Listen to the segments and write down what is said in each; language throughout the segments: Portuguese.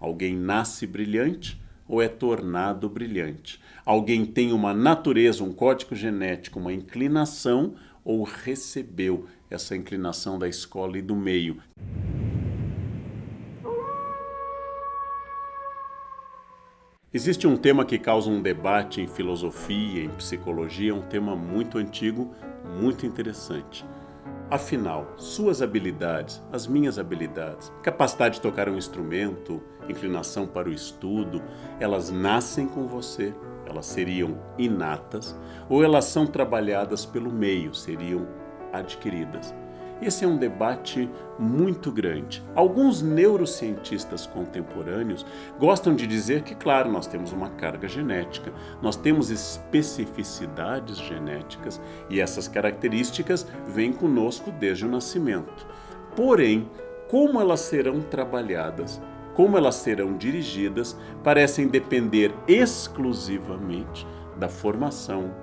Alguém nasce brilhante ou é tornado brilhante? Alguém tem uma natureza, um código genético, uma inclinação ou recebeu essa inclinação da escola e do meio? Existe um tema que causa um debate em filosofia, em psicologia, um tema muito antigo, muito interessante. Afinal, suas habilidades, as minhas habilidades, capacidade de tocar um instrumento, inclinação para o estudo, elas nascem com você, elas seriam inatas, ou elas são trabalhadas pelo meio, seriam adquiridas? Esse é um debate muito grande. Alguns neurocientistas contemporâneos gostam de dizer que, claro, nós temos uma carga genética, nós temos especificidades genéticas e essas características vêm conosco desde o nascimento. Porém, como elas serão trabalhadas, como elas serão dirigidas, parecem depender exclusivamente da formação,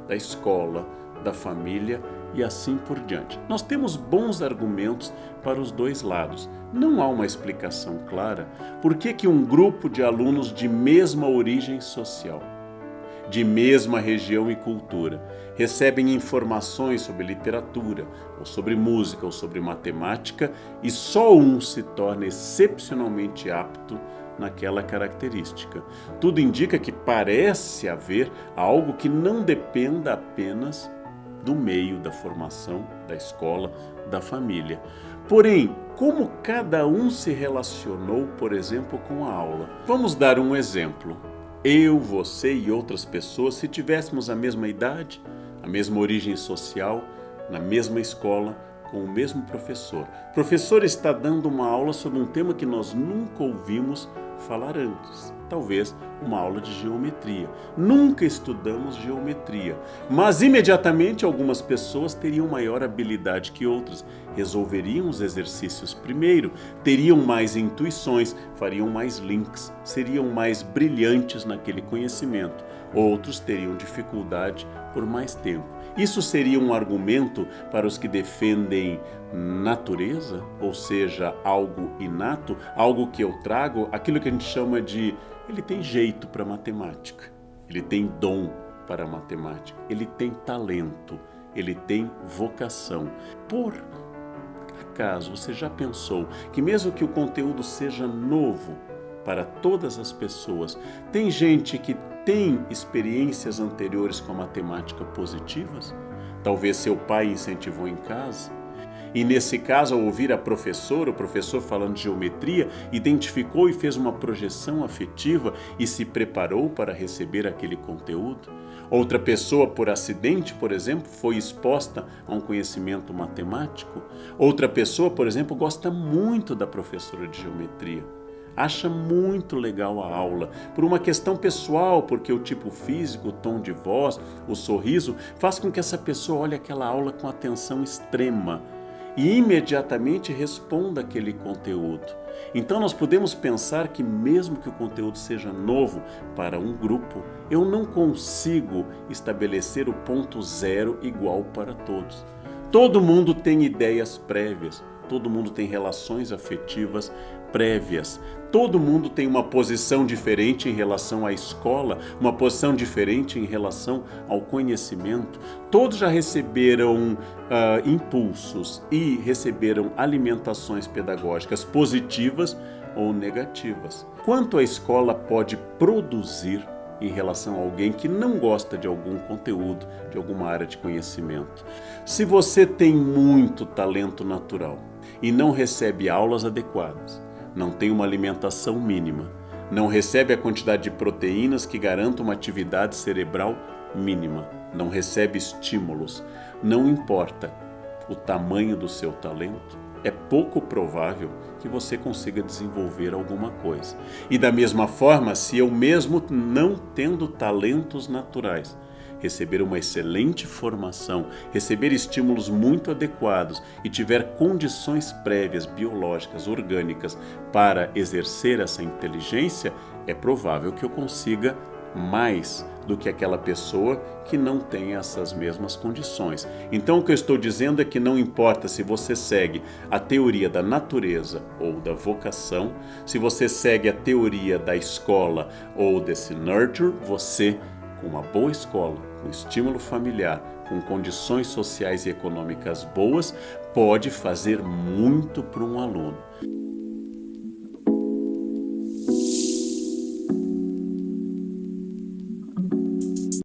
da escola, da família e assim por diante. Nós temos bons argumentos para os dois lados. Não há uma explicação clara por que um grupo de alunos de mesma origem social, de mesma região e cultura, recebem informações sobre literatura, ou sobre música, ou sobre matemática, e só um se torna excepcionalmente apto naquela característica. Tudo indica que parece haver algo que não dependa apenas do meio, da formação, da escola, da família. Porém, como cada um se relacionou, por exemplo, com a aula? Vamos dar um exemplo. Eu, você e outras pessoas, se tivéssemos a mesma idade, a mesma origem social, na mesma escola, com o mesmo professor. O professor está dando uma aula sobre um tema que nós nunca ouvimos falar antes. Talvez uma aula de geometria. Nunca estudamos geometria, mas imediatamente algumas pessoas teriam maior habilidade que outras, resolveriam os exercícios primeiro, teriam mais intuições, fariam mais links, seriam mais brilhantes naquele conhecimento. Outros teriam dificuldade por mais tempo. Isso seria um argumento para os que defendem natureza, ou seja, algo inato, algo que eu trago, aquilo que a gente chama de ele tem jeito para matemática, ele tem dom para a matemática, ele tem talento, ele tem vocação. Por acaso você já pensou que mesmo que o conteúdo seja novo para todas as pessoas, tem gente que tem experiências anteriores com a matemática positivas? Talvez seu pai incentivou em casa. E nesse caso, ao ouvir o professor falando de geometria, identificou e fez uma projeção afetiva e se preparou para receber aquele conteúdo. Outra pessoa, por acidente, por exemplo, foi exposta a um conhecimento matemático. Outra pessoa, por exemplo, gosta muito da professora de geometria. Acha muito legal a aula, por uma questão pessoal, porque o tipo físico, o tom de voz, o sorriso, faz com que essa pessoa olhe aquela aula com atenção extrema e imediatamente responda aquele conteúdo. Então nós podemos pensar que mesmo que o conteúdo seja novo para um grupo, eu não consigo estabelecer o ponto zero igual para todos. Todo mundo tem ideias prévias, todo mundo tem relações afetivas prévias. Todo mundo tem uma posição diferente em relação à escola, uma posição diferente em relação ao conhecimento. Todos já receberam impulsos e receberam alimentações pedagógicas positivas ou negativas. Quanto a escola pode produzir em relação a alguém que não gosta de algum conteúdo, de alguma área de conhecimento? Se você tem muito talento natural e não recebe aulas adequadas, não tem uma alimentação mínima, não recebe a quantidade de proteínas que garanta uma atividade cerebral mínima, não recebe estímulos, não importa o tamanho do seu talento, é pouco provável que você consiga desenvolver alguma coisa. E da mesma forma, se eu mesmo não tendo talentos naturais, receber uma excelente formação, receber estímulos muito adequados e tiver condições prévias, biológicas, orgânicas para exercer essa inteligência, é provável que eu consiga mais do que aquela pessoa que não tem essas mesmas condições. Então o que eu estou dizendo é que não importa se você segue a teoria da natureza ou da vocação, se você segue a teoria da escola ou desse nurture, você, com uma boa escola, com estímulo familiar, com condições sociais e econômicas boas, pode fazer muito para um aluno.